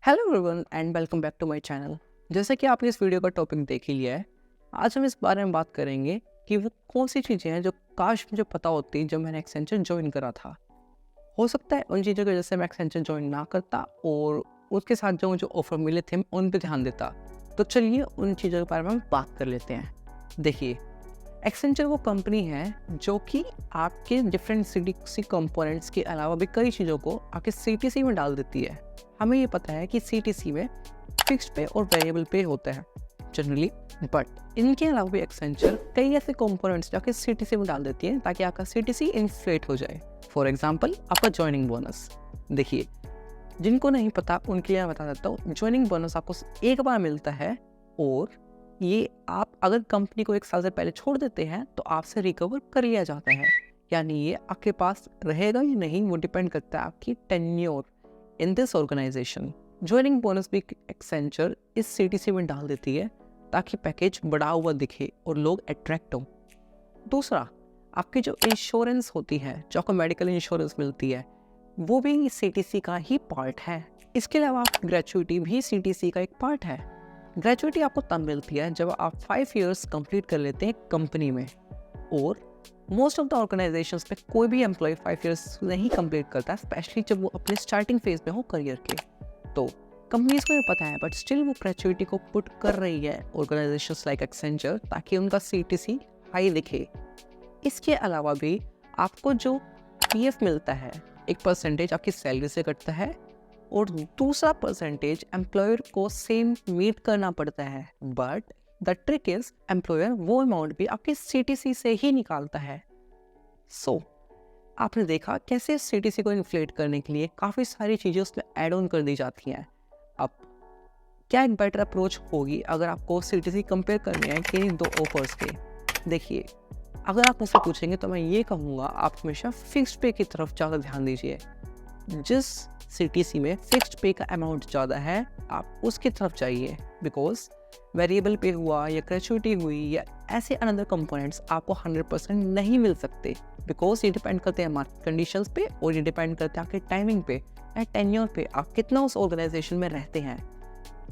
Hello everyone and welcome back to my channel. जैसे कि आपने इस वीडियो का टॉपिक देख ही लिया है, आज हम इस बारे में बात करेंगे कि वो कौन सी चीज़ें हैं जो काश मुझे पता होती जब मैंने एक्सेंचर ज्वाइन करा था। हो सकता है उन चीज़ों की वजह से मैं एक्सेंचर ज्वाइन ना करता और उसके साथ जो मुझे ऑफर मिले थे मैं उन पर ध्यान देता। तो चलिए उन चीज़ों के बारे में हम बात कर लेते हैं। देखिए, एक्सेंचर वो कंपनी है जो कि आपके डिफरेंट सीटीसी कंपोनेंट्स के अलावा भी कई चीज़ों को आपके सीटीसी में डाल देती है। हमें ये पता है कि सीटीसी में फिक्स्ड पे और वेरिएबल पे होता है जनरली, बट इनके अलावा भी एक्सेंचर कई ऐसे कंपोनेंट्स जाके सीटीसी में डाल देती है ताकि आपका सीटीसी इन्फ्लेट हो जाए। फॉर एग्जांपल, आपका ज्वाइनिंग बोनस। देखिए, जिनको नहीं पता उनके लिए मैं बता देता हूँ, ज्वाइनिंग बोनस आपको एक बार मिलता है और ये आप अगर कंपनी को 1 साल से पहले छोड़ देते हैं तो आपसे रिकवर कर लिया जाता है। यानी ये आपके पास रहेगा या नहीं वो डिपेंड करता है आपकी tenure in this organisation. Joining bonus भी एक्सेंचर इस सीटीसी में डाल देती है ताकि पैकेज बढ़ा हुआ दिखे और लोग अट्रैक्ट हों। दूसरा, आपकी जो इंश्योरेंस होती है, जो आपको मेडिकल इंश्योरेंस मिलती है, वो भी सीटीसी का ही पार्ट है। इसके अलावा ग्रेचुइटी भी सीटीसी का एक पार्ट है। ग्रेचुइटी आपको तब मिलती है जब आप 5 इयर्स कंप्लीट कर लेते हैं कंपनी में, और मोस्ट ऑफ द ऑर्गेनाइजेशंस में कोई भी एम्प्लॉय 5 इयर्स नहीं कंप्लीट करता, स्पेशली जब वो अपने स्टार्टिंग फेज में हो करियर के। तो कंपनीज को ये पता है, बट स्टिल वो ग्रेचुइटी को पुट कर रही है ऑर्गेनाइजेशंस लाइक एक्सेंचर ताकि उनका सीटीसी हाई दिखे। इसके अलावा भी आपको जो पीएफ मिलता है, एक परसेंटेज आपकी सैलरी से कटता है और दूसरा परसेंटेज एम्प्लॉयर को सेम मीट करना पड़ता है। But the trick is employer वो अमाउंट भी आपके सीटीसी से ही निकालता है। सो आपने देखा कैसे सीटीसी को इन्फ्लेट करने के लिए काफ़ी सारी चीज़ें उसमें ऐड ऑन कर दी जाती हैं। अब क्या एक बेटर अप्रोच होगी अगर आपको सीटीसी कंपेयर करनी है कि दो ऑफर्स के? देखिए, अगर आप मुझसे पूछेंगे तो मैं ये कहूँगा आप हमेशा फिक्स्ड पे की तरफ ज़्यादा ध्यान दीजिए। जिस सीटीसी में फिक्स्ड पे का अमाउंट ज़्यादा है आप उसकी तरफ जाइए, बिकॉज वेरिएबल पे हुआ या ग्रेचुइटी हुई या ऐसे अनदर कंपोनेंट्स आपको 100% नहीं मिल सकते, बिकॉज ये डिपेंड करते हैं मार्केट कंडीशंस पे और ये डिपेंड करते हैं आपके टाइमिंग पे या टेन्योर पे, आप कितना उस ऑर्गेनाइजेशन में रहते हैं।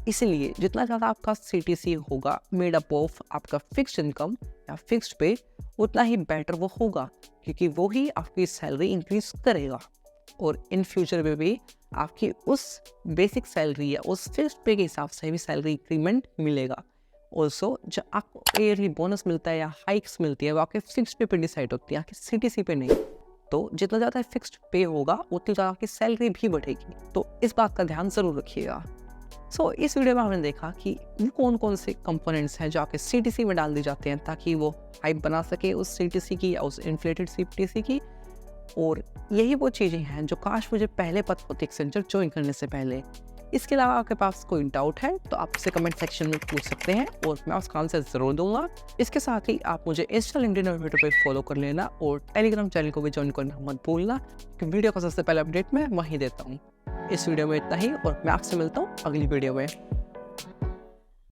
इसलिए जितना ज़्यादा आपका सीटीसी होगा मेड अप ऑफ आपका फिक्स्ड इनकम या फिक्स्ड पे, उतना ही बेटर वो होगा, क्योंकि वो ही आपकी सैलरी इंक्रीज करेगा और इन फ्यूचर में भी आपकी उस बेसिक सैलरी या उस फिक्स्ड पे के हिसाब से भी सैलरी इंक्रीमेंट मिलेगा। ऑल्सो जो आपको ईयरली बोनस मिलता है या हाइक्स मिलती है वो आपके फिक्स्ड पे डिसाइड होती है, आपके सीटीसी पे नहीं। तो जितना ज़्यादा फिक्स्ड पे होगा उतनी ज़्यादा आपकी सैलरी भी बढ़ेगी, तो इस बात का ध्यान ज़रूर रखिएगा। सो इस वीडियो में हमने देखा कि वो कौन कौन से कंपोनेंट्स हैं जो आपके सीटीसी में डाल दी जाते हैं ताकि वो हाइप बना सके उस सीटीसी की या उस इन्फ्लेटेड सीटीसी की, और यही वो चीज़ें हैं जो काश मुझे पहले पता होती एक्सेंचर ज्वाइन करने से पहले। इसके अलावा आपके पास कोई डाउट है तो आप मुझसे कमेंट सेक्शन में पूछ सकते हैं और मैं उसका आंसर ज़रूर दूंगा। इसके साथ ही आप मुझे इंस्टा, लिंक्डइन और ट्विटर पे फॉलो कर लेना और टेलीग्राम चैनल को भी ज्वाइन करना मत भूलना, क्योंकि वीडियो का सबसे पहले अपडेट मैं वहीं देता हूँ। इस वीडियो में इतना ही और मैं आपसे मिलता हूँ अगली वीडियो में।